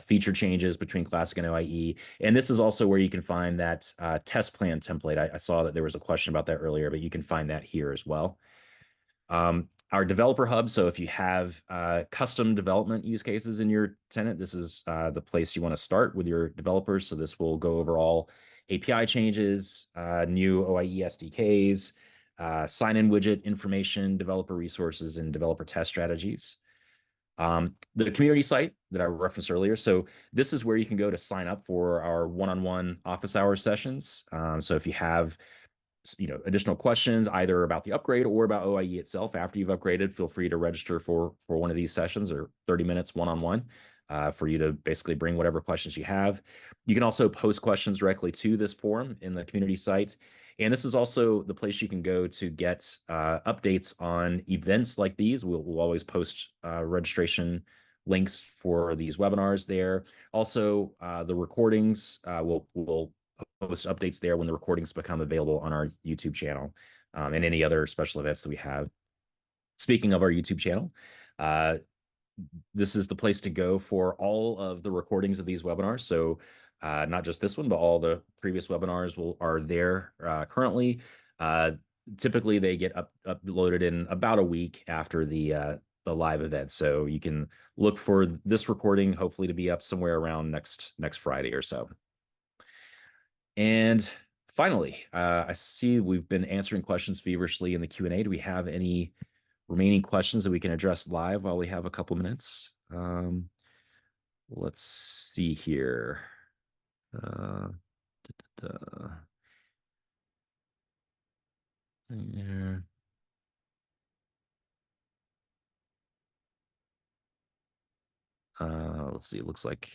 feature changes between Classic and OIE. And this is also where you can find that test plan template. I saw that there was a question about that earlier, but you can find that here as well. Our developer hub. So if you have custom development use cases in your tenant, this is the place you want to start with your developers. So this will go over all API changes, new OIE SDKs, sign-in widget information, developer resources, and developer test strategies. The community site that I referenced earlier. So this is where you can go to sign up for our one-on-one office hours sessions. So if you have additional questions either about the upgrade or about OIE itself after you've upgraded, feel free to register for one of these sessions, or 30 minutes one-on-one. for you to basically bring whatever questions you have. You can also post questions directly to this forum in the community site. And this is also the place you can go to get updates on events like these. We'll always post registration links for these webinars there. Also, the recordings, we'll post updates there when the recordings become available on our YouTube channel, and any other special events that we have. Speaking of our YouTube channel, this is the place to go for all of the recordings of these webinars. So not just this one, but all the previous webinars are there currently. Typically, they get uploaded in about a week after the live event. So you can look for this recording, hopefully to be up somewhere around next Friday or so. And finally, I see we've been answering questions feverishly in the Q&A. Do we have any remaining questions that we can address live while we have a couple minutes? Let's see here. Yeah. Let's see. It looks like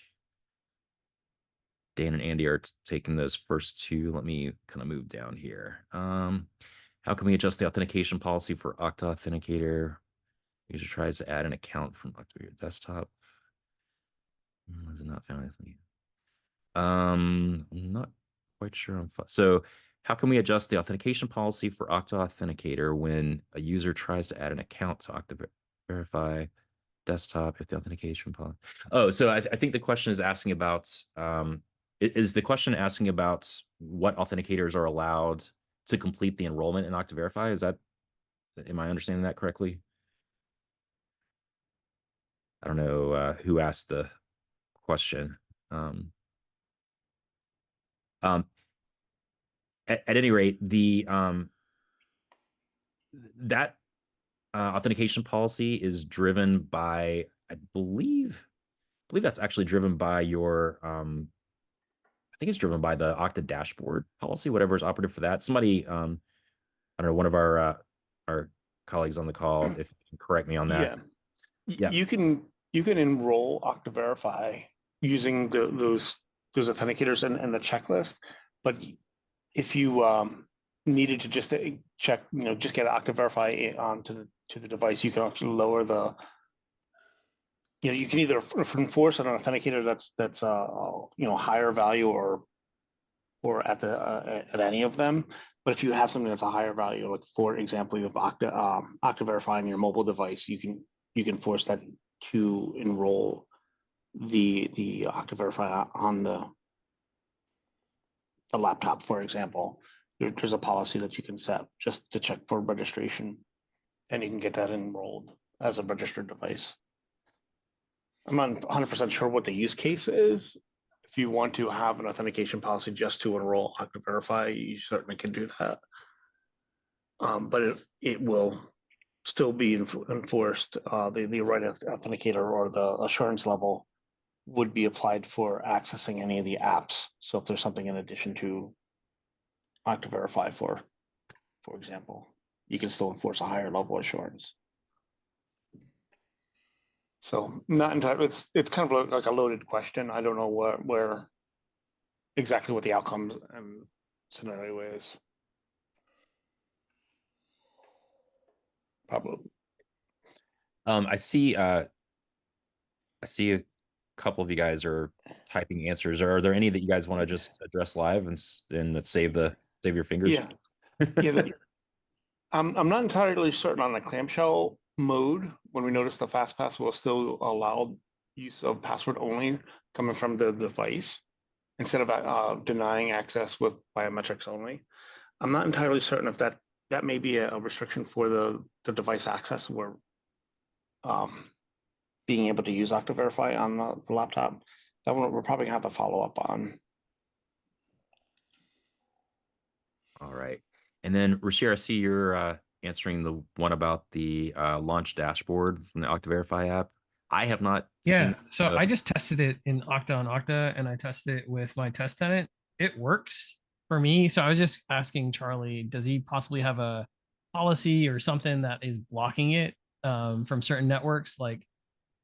Dan and Andy are taking those first two. Let me kind of move down here. How can we adjust the authentication policy for Okta Authenticator? User tries to add an account from Okta to your desktop. Is it not found anything? I'm not quite sure. So how can we adjust the authentication policy for Okta Authenticator when a user tries to add an account to Okta Verify desktop if the authentication policy? Oh, so I think the question is asking about, is the question asking about what authenticators are allowed to complete the enrollment in Okta Verify? Am I understanding that correctly? I don't know who asked the question. At any rate, that authentication policy is driven by, I believe that's actually driven by your, I think it's driven by the Okta dashboard policy, whatever is operative for that. Somebody, I don't know, one of our colleagues on the call, if you can correct me on that. Yeah, you can enroll Okta Verify using those authenticators and the checklist, but if you needed to just check, just get Okta Verify onto the device, you can actually lower the, you can either enforce an authenticator that's higher value or at any of them. But if you have something that's a higher value, like for example, you have Okta Verify on your mobile device, you can force that to enroll the Okta Verify on the laptop, for example. There's a policy that you can set just to check for registration, and you can get that enrolled as a registered device. I'm not 100% sure what the use case is. If you want to have an authentication policy just to enroll Okta Verify, you certainly can do that. But it will still be enforced. The right authenticator or the assurance level would be applied for accessing any of the apps. So if there's something in addition to Okta Verify, for example, you can still enforce a higher level assurance. So not entirely. It's kind of like a loaded question. I don't know where exactly what the outcomes and scenario is. Probably. I see a couple of you guys are typing answers. Are there any that you guys want to just address live and save your fingers? Yeah. I'm not entirely certain on the clamshell mode when we notice the FastPass will still allow use of password only coming from the device instead of denying access with biometrics only. I'm not entirely certain if that may be a restriction for the device access where being able to use Okta Verify on the laptop. That one we're probably gonna have to follow up on. All right. And then Rashir, I see you're answering the one about the launch dashboard from the Okta Verify app. I have not seen. So I just tested it in Okta on Okta, and I tested it with my test tenant. It works for me. So I was just asking Charlie, does he possibly have a policy or something that is blocking it from certain networks? Like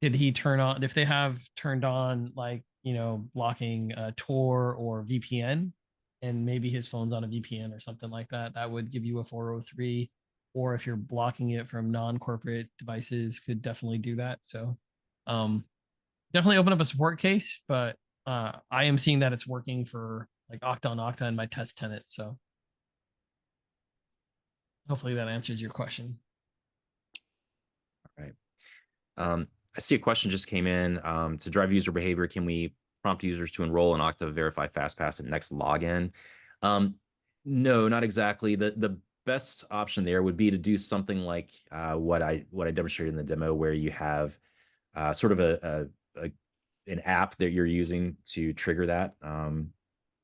did he turn on, if they have turned on like, blocking Tor or VPN, and maybe his phone's on a VPN or something like that, that would give you a 403. Or if you're blocking it from non-corporate devices, could definitely do that. So definitely open up a support case, but I am seeing that it's working for like Okta on Okta and my test tenant. So hopefully that answers your question. All right. I see a question just came in. To drive user behavior, can we prompt users to enroll in Okta Verify FastPass at next login? No, not exactly. The best option there would be to do something like what I demonstrated in the demo, where you have sort of an app that you're using to trigger that.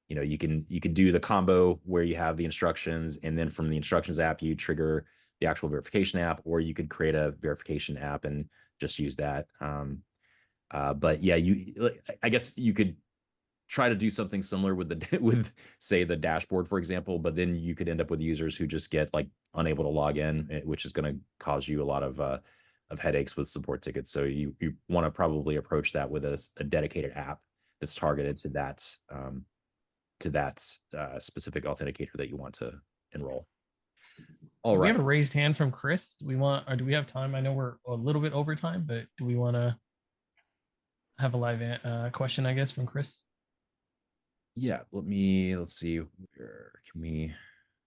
You can do the combo where you have the instructions, and then from the instructions app you trigger the actual verification app, or you could create a verification app and just use that. But yeah, I guess you could try to do something similar with with say the dashboard, for example, but then you could end up with users who just get like unable to log in, which is going to cause you a lot of headaches with support tickets. So you want to probably approach that with a dedicated app that's targeted to that specific authenticator that you want to enroll. All Do we right. have a raised hand from Chris? Do we want, or do we have time? I know we're a little bit over time, but do we want to have a live question, I guess, from Chris? Yeah, let's see. Where can we?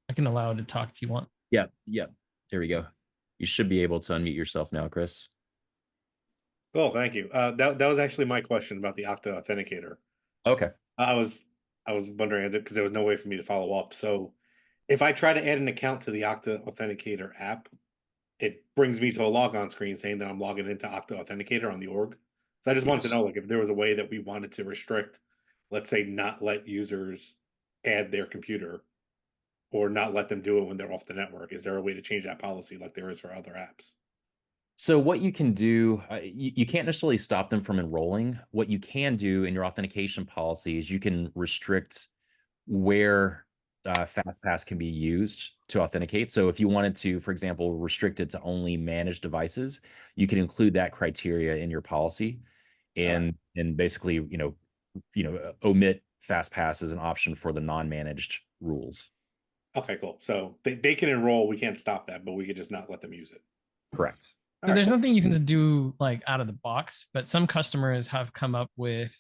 I can allow it to talk if you want. Yeah. There we go. You should be able to unmute yourself now, Chris. Oh, thank you. That was actually my question about the Okta Authenticator. Okay. I was wondering because there was no way for me to follow up. So if I try to add an account to the Okta Authenticator app, it brings me to a logon screen saying that I'm logging into Okta Authenticator on the org. So I just wanted to know, like, if there was a way that we wanted to restrict, let's say, not let users add their computer or not let them do it when they're off the network. Is there a way to change that policy like there is for other apps? So what you can do, you can't necessarily stop them from enrolling. What you can do in your authentication policy is you can restrict where FastPass can be used to authenticate. So if you wanted to, for example, restrict it to only managed devices, you can include that criteria in your policy, and basically, omit FastPass as an option for the non-managed rules. Okay, cool. So they can enroll. We can't stop that, but we could just not let them use it. Correct. So there's nothing you can do like out of the box, but some customers have come up with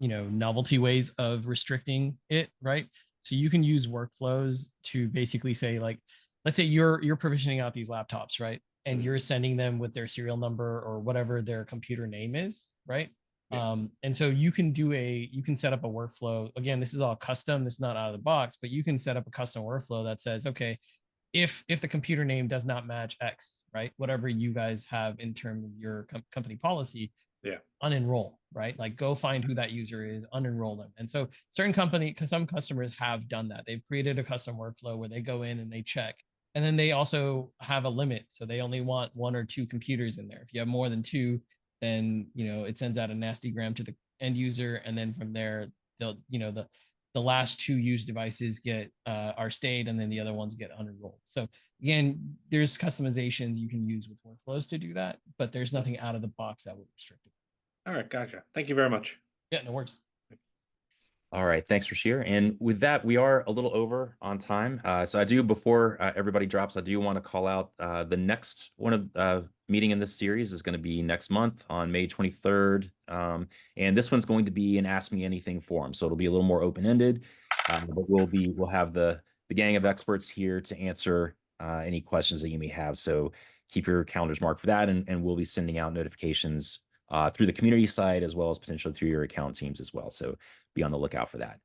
novelty ways of restricting it, right? So you can use workflows to basically say, like, let's say you're provisioning out these laptops, right? And you're sending them with their serial number or whatever their computer name is, right? Yeah. And so you can set up a workflow. Again, this is all custom, this is not out of the box, but you can set up a custom workflow that says, okay, if the computer name does not match X, right? Whatever you guys have in terms of your company policy, Yeah. unenroll, right? Like go find who that user is, unenroll them. And so some customers have done that. They've created a custom workflow where they go in and they check. And then they also have a limit. So they only want 1 or 2 computers in there. If you have more than 2, then, it sends out a nasty gram to the end user. And then from there, they'll, the last 2 used devices are stayed, and then the other ones get unenrolled. So again, there's customizations you can use with workflows to do that, but there's nothing out of the box that would restrict it. All right, gotcha. Thank you very much. Yeah, no worries. All right, thanks for sharing. And with that, we are a little over on time. So I do, before everybody drops, I do want to call out the next one of meeting in this series is going to be next month on May 23rd. And this one's going to be an Ask Me Anything forum. So it'll be a little more open-ended, but we'll have the gang of experts here to answer any questions that you may have. So keep your calendars marked for that, and we'll be sending out notifications through the community side as well as potentially through your account teams as well. So be on the lookout for that.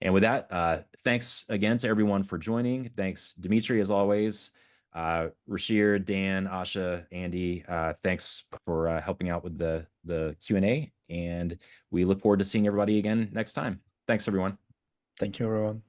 And with that, thanks again to everyone for joining. Thanks, Dimitri, as always. Rashir, Dan, Asha, Andy, thanks for helping out with the Q&A. And we look forward to seeing everybody again next time. Thanks, everyone. Thank you, everyone.